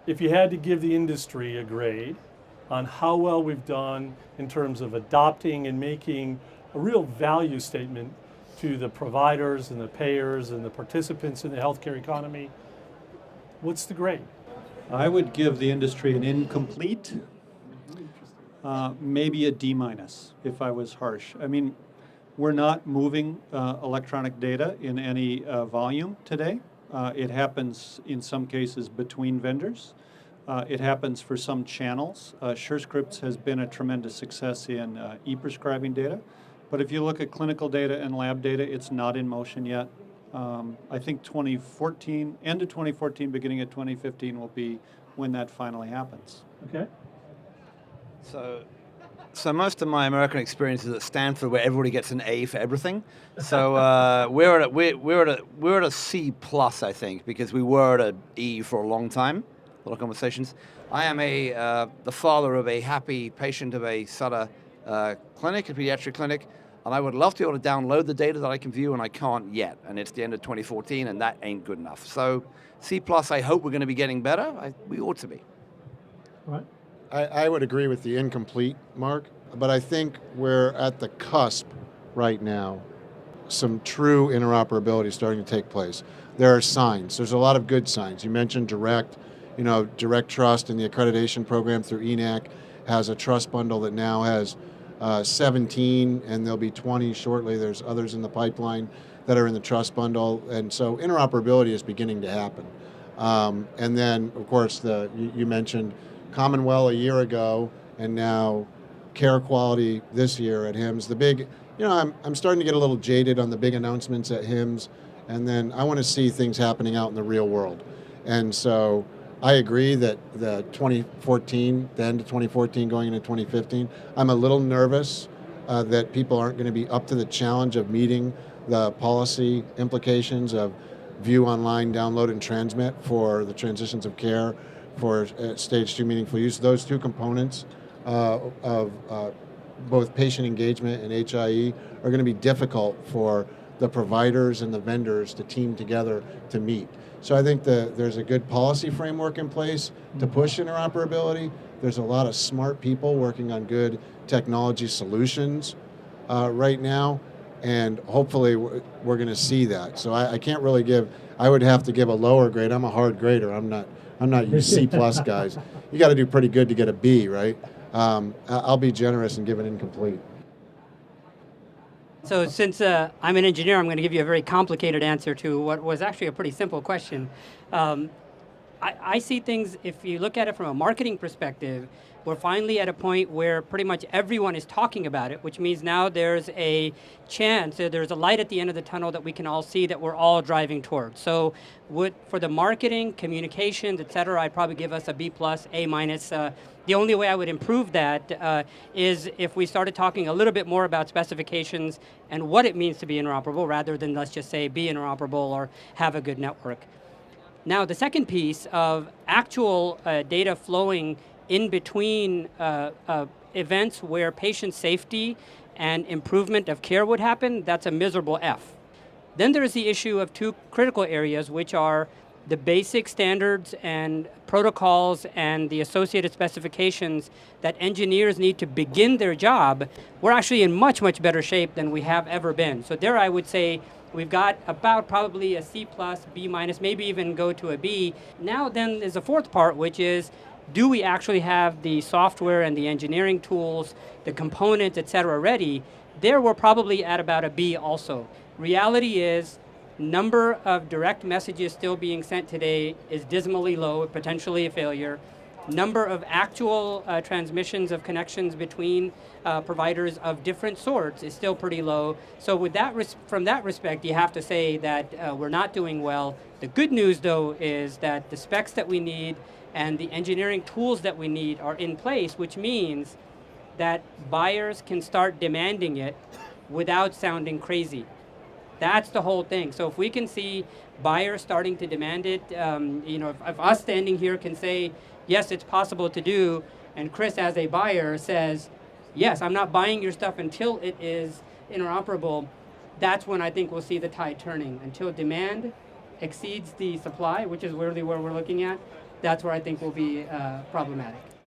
if you had to give the industry a grade on how well we've done in terms of adopting and making a real value statement to the providers and the payers and the participants in the healthcare economy, what's the grade? I would give the industry an incomplete, maybe a D minus if I was harsh. I mean, we're not moving electronic data in any volume today. It happens in some cases between vendors. It happens for some channels. SureScripts has been a tremendous success in e-prescribing data. But if you look at clinical data and lab data, it's not in motion yet. I think 2014, end of 2014, beginning of 2015 will be when that finally happens. Okay. So most of my American experience is at Stanford, where everybody gets an A for everything. So we're at a C plus, I think, because we were at an E for a long time. A lot of conversations. I am the father of a happy patient of a Sutter clinic, a pediatric clinic, and I would love to be able to download the data that I can view, and I can't yet. And it's the end of 2014, and that ain't good enough. So C plus, I hope we're going to be getting better. We ought to be. All right. I would agree with the incomplete, Mark, but I think we're at the cusp right now. Some true interoperability starting to take place. There are signs. There's a lot of good signs. You mentioned direct. Direct Trust and the accreditation program through ENAC has a trust bundle that now has 17, and there'll be 20 shortly. There's others in the pipeline that are in the trust bundle, and so interoperability is beginning to happen. And then, of course, you mentioned Commonwealth a year ago, and now care quality this year at HIMSS. The big, I'm starting to get a little jaded on the big announcements at HIMSS, and then I want to see things happening out in the real world. And so I agree that the 2014, the end of 2014 going into 2015, I'm a little nervous that people aren't going to be up to the challenge of meeting the policy implications of view online, download, and transmit for the transitions of care for stage 2 meaningful use. Those two components of both patient engagement and HIE are going to be difficult for the providers and the vendors to team together to meet. So I think there's a good policy framework in place to push interoperability. There's a lot of smart people working on good technology solutions right now, and hopefully we're going to see that. So I can't really I would have to give a lower grade. I'm a hard grader. I'm not you C plus guys. You got to do pretty good to get a B, right? I'll be generous and give it incomplete. So since I'm an engineer, I'm going to give you a very complicated answer to what was actually a pretty simple question. I see things, if you look at it from a marketing perspective, we're finally at a point where pretty much everyone is talking about it, which means now there's a chance, there's a light at the end of the tunnel that we can all see that we're all driving towards. So for the marketing, communications, et cetera, I'd probably give us a B plus, A minus. The only way I would improve that is if we started talking a little bit more about specifications and what it means to be interoperable, rather than let's just say be interoperable or have a good network. Now, the second piece of actual data flowing in between events where patient safety and improvement of care would happen, that's a miserable F. Then there's the issue of two critical areas, which are the basic standards and protocols and the associated specifications that engineers need to begin their job. We're actually in much, much better shape than we have ever been. So there I would say we've got about probably a C plus, B minus, maybe even go to a B. Now then there's a fourth part, which is, do we actually have the software and the engineering tools, the components, et cetera, ready? There we're probably at about a B also. Reality is, number of direct messages still being sent today is dismally low, potentially a failure. Number of actual transmissions of connections between providers of different sorts is still pretty low. So with that, from that respect, you have to say that we're not doing well. The good news, though, is that the specs that we need and the engineering tools that we need are in place, which means that buyers can start demanding it without sounding crazy. That's the whole thing. So if we can see buyers starting to demand it, if us standing here can say, yes, it's possible to do, and Chris as a buyer says, yes, I'm not buying your stuff until it is interoperable, that's when I think we'll see the tide turning. Until demand exceeds the supply, which is really where we're looking at, that's where I think will be problematic.